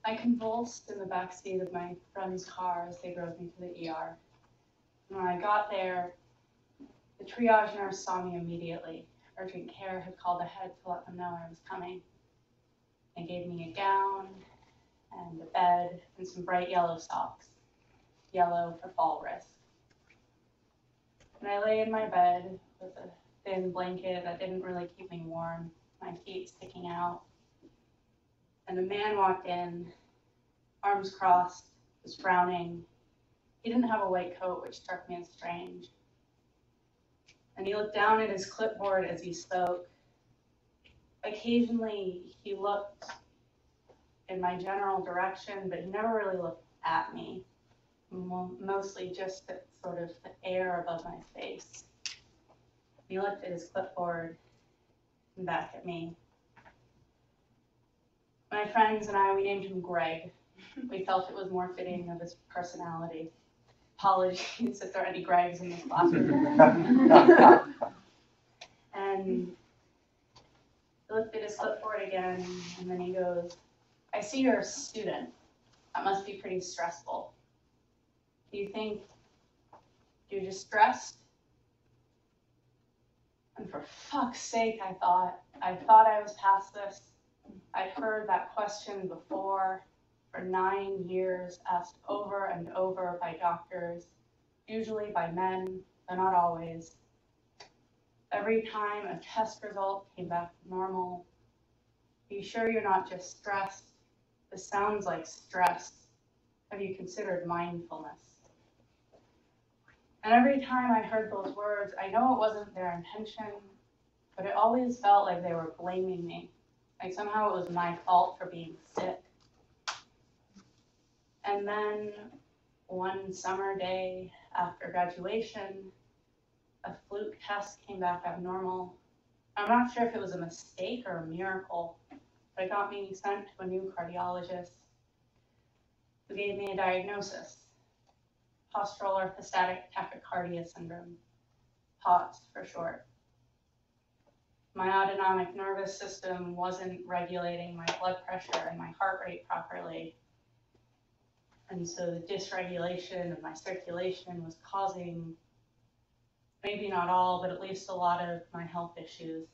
I convulsed in the backseat of my friend's car as they drove me to the ER. When I got there, the triage nurse saw me immediately. Urgent care had called ahead to let them know I was coming. They gave me a gown and a bed and some bright yellow socks, yellow for fall risk. And I lay in my bed with a thin blanket that didn't really keep me warm, my feet sticking out. And a man walked in, arms crossed, was frowning. He didn't have a white coat, which struck me as strange. And he looked down at his clipboard as he spoke. Occasionally, he looked in my general direction, but he never really looked at me, mostly just at sort of the air above my face. He looked at his clipboard and back at me. My friends and I, we named him Greg. We felt it was more fitting of his personality. Apologies if there are any Gregs in this classroom. And he looked at his clipboard again, and then he goes, I see you're a student. That must be pretty stressful. Do you think you're just stressed? And for fuck's sake, I thought I was past this. I'd heard that question before for 9 years, asked over and over by doctors, usually by men, but not always. Every time a test result came back normal, are you sure you're not just stressed? This sounds like stress. Have you considered mindfulness? And every time I heard those words, I know it wasn't their intention, but it always felt like they were blaming me. Like somehow it was my fault for being sick. And then one summer day after graduation, a fluke test came back abnormal. I'm not sure if it was a mistake or a miracle, but it got me sent to a new cardiologist who gave me a diagnosis, postural orthostatic tachycardia syndrome, POTS for short. My autonomic nervous system wasn't regulating my blood pressure and my heart rate properly. And so the dysregulation of my circulation was causing maybe not all, but at least a lot of my health issues.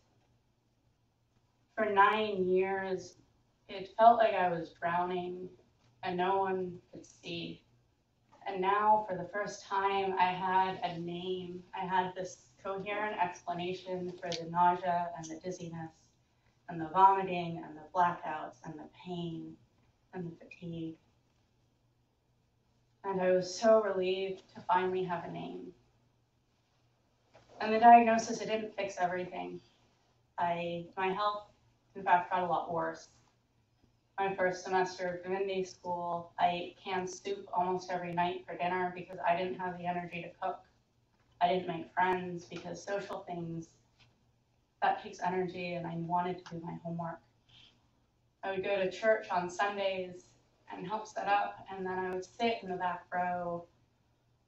For 9 years, it felt like I was drowning and no one could see. And now, for the first time, I had a name. I had this coherent explanation for the nausea and the dizziness and the vomiting and the blackouts and the pain and the fatigue. And I was so relieved to finally have a name. And the diagnosis, it didn't fix everything. My health, in fact, got a lot worse. My first semester of divinity school, I ate canned soup almost every night for dinner because I didn't have the energy to cook. I didn't make friends because social things, that takes energy, and I wanted to do my homework. I would go to church on Sundays and help set up, and then I would sit in the back row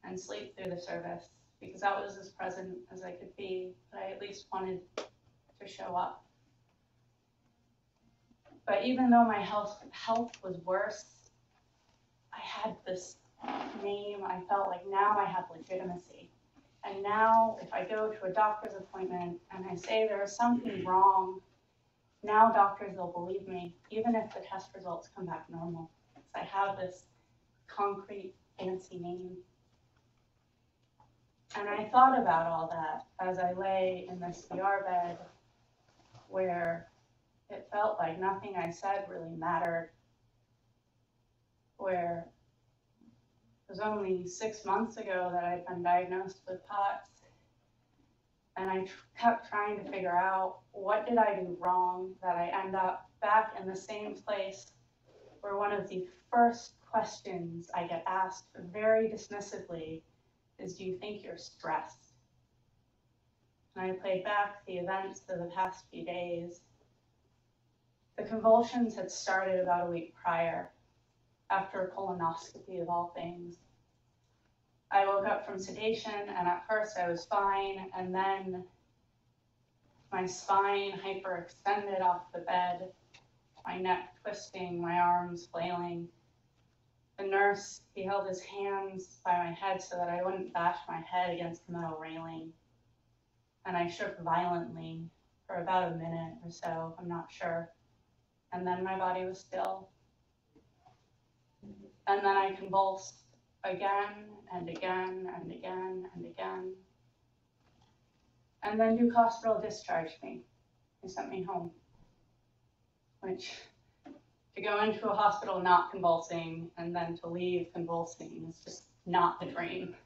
and sleep through the service because that was as present as I could be, but I at least wanted to show up. But even though my health was worse, I had this name. I felt like now I had legitimacy. And now if I go to a doctor's appointment and I say there is something wrong, now doctors will believe me, even if the test results come back normal. Because I have this concrete, fancy name. And I thought about all that as I lay in this ER bed where it felt like nothing I said really mattered, where it was only 6 months ago that I'd been diagnosed with POTS, and I kept trying to figure out what did I do wrong that I end up back in the same place where one of the first questions I get asked very dismissively is, do you think you're stressed? And I played back the events of the past few days. The convulsions had started about a week prior, after a colonoscopy of all things. I woke up from sedation, and at first I was fine, and then my spine hyperextended off the bed, my neck twisting, my arms flailing. The nurse, he held his hands by my head so that I wouldn't bash my head against the metal railing. And I shook violently for about a minute or so, I'm not sure. And then my body was still. And then I convulsed again and again and again and again. And then Duke Hospital discharged me. They sent me home. Which, to go into a hospital not convulsing and then to leave convulsing is just not the dream.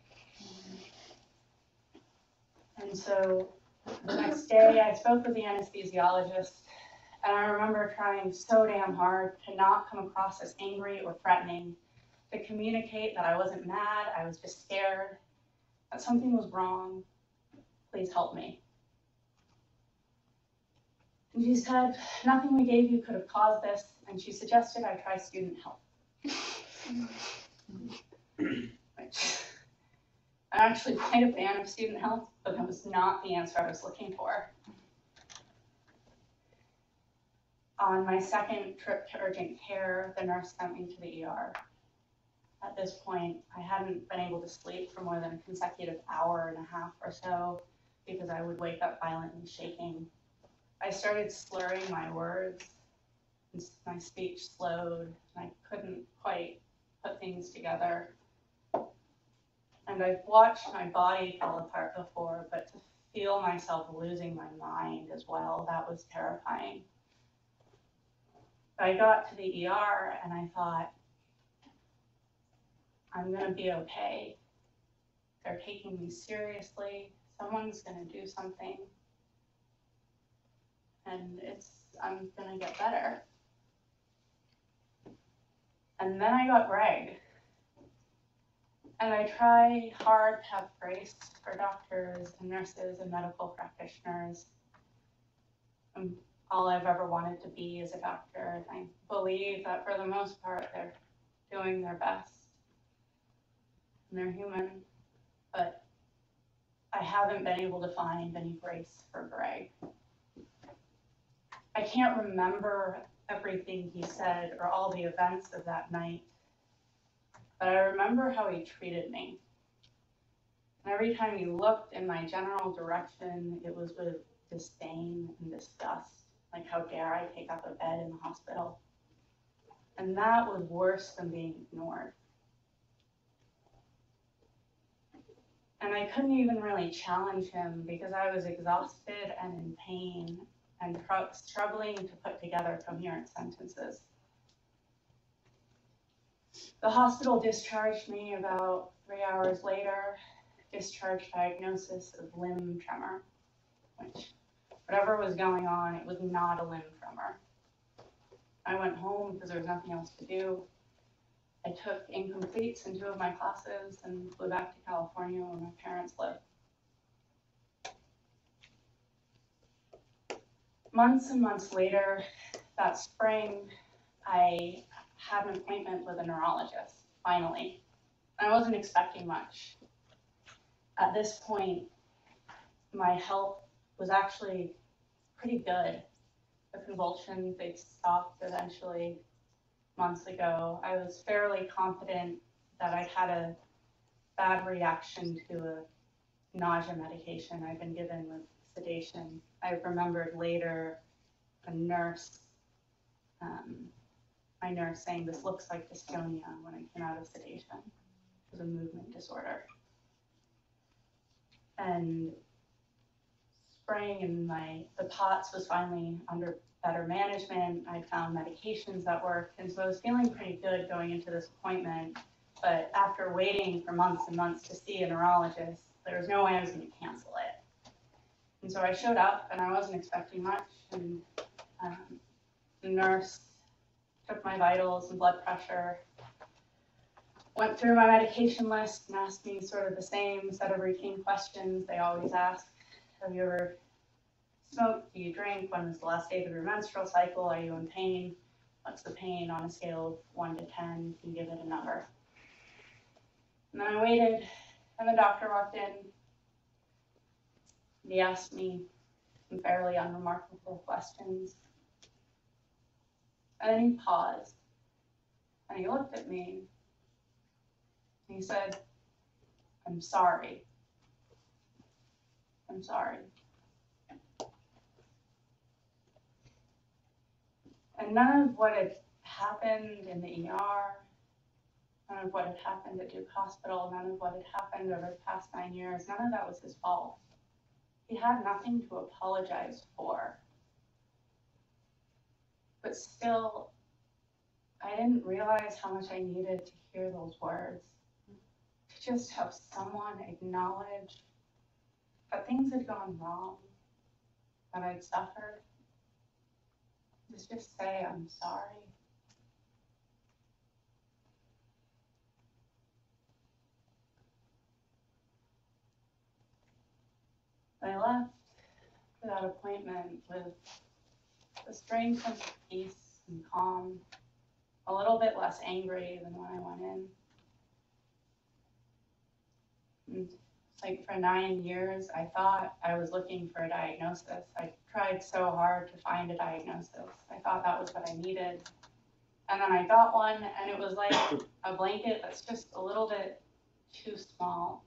And so the next day I spoke with the anesthesiologist, and I remember trying so damn hard to not come across as angry or threatening, to communicate that I wasn't mad, I was just scared, that something was wrong. Please help me. And she said, nothing we gave you could have caused this, and she suggested I try student health. Which, I'm actually quite a fan of student health, but that was not the answer I was looking for. On my second trip to urgent care, the nurse sent me to the ER. At this point, I hadn't been able to sleep for more than a consecutive hour and a half or so because I would wake up violently shaking. I started slurring my words, and my speech slowed, and I couldn't quite put things together. And I've watched my body fall apart before, but to feel myself losing my mind as well, that was terrifying. I got to the ER and I thought, I'm gonna be okay. They're taking me seriously. Someone's gonna do something. And I'm gonna get better. And then I got Greg. And I try hard to have grace for doctors and nurses and medical practitioners. All I've ever wanted to be is a doctor. And I believe that for the most part, they're doing their best. And they're human, but I haven't been able to find any grace for Greg. I can't remember everything he said or all the events of that night, but I remember how he treated me. And every time he looked in my general direction, it was with disdain and disgust. Like, how dare I take up a bed in the hospital? And that was worse than being ignored. And I couldn't even really challenge him because I was exhausted and in pain and struggling to put together coherent sentences. The hospital discharged me about 3 hours later, discharge diagnosis of limb tremor, which, whatever was going on, it was not a limb tremor. I went home because there was nothing else to do. I took incompletes in 2 of my classes and flew back to California where my parents live. Months and months later, that spring, I had an appointment with a neurologist, finally. I wasn't expecting much. At this point, my health was actually pretty good. The convulsions, they stopped eventually months ago. I was fairly confident that I'd had a bad reaction to a nausea medication I'd been given with sedation. I remembered later a nurse, my nurse saying, this looks like dystonia when I came out of sedation. It was a movement disorder. And spraying in the POTS was finally under better management. I found medications that worked, and so I was feeling pretty good going into this appointment. But after waiting for months and months to see a neurologist, there was no way I was going to cancel it. And so I showed up, and I wasn't expecting much. And the nurse took my vitals and blood pressure, went through my medication list, and asked me sort of the same set of routine questions they always ask. Have you ever smoked? Do you drink? When was the last day of your menstrual cycle? Are you in pain? What's the pain on a scale of 1 to 10? Can you give it a number? And then I waited, and the doctor walked in. He asked me some fairly unremarkable questions. And then he paused, and he looked at me, and he said, "I'm sorry. I'm sorry." And none of what had happened in the ER, none of what had happened at Duke Hospital, none of what had happened over the past 9 years, none of that was his fault. He had nothing to apologize for. But still, I didn't realize how much I needed to hear those words. To just have someone acknowledge that things had gone wrong, that I'd suffered. To just say, "I'm sorry." I left that appointment with a strange sense of peace and calm, a little bit less angry than when I went in. And it's like for 9 years, I thought I was looking for a diagnosis. I tried so hard to find a diagnosis. I thought that was what I needed. And then I got one, and it was like a blanket that's just a little bit too small.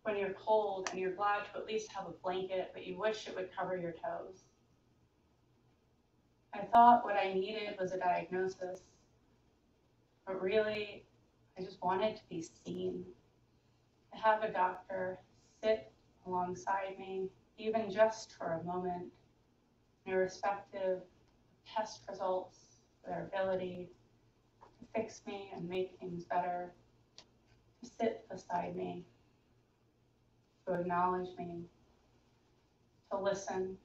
When you're cold and you're glad to at least have a blanket, but you wish it would cover your toes. I thought what I needed was a diagnosis, but really, I just wanted to be seen. To have a doctor sit alongside me, even just for a moment, irrespective of test results, their ability to fix me and make things better, to sit beside me, to acknowledge me, to listen,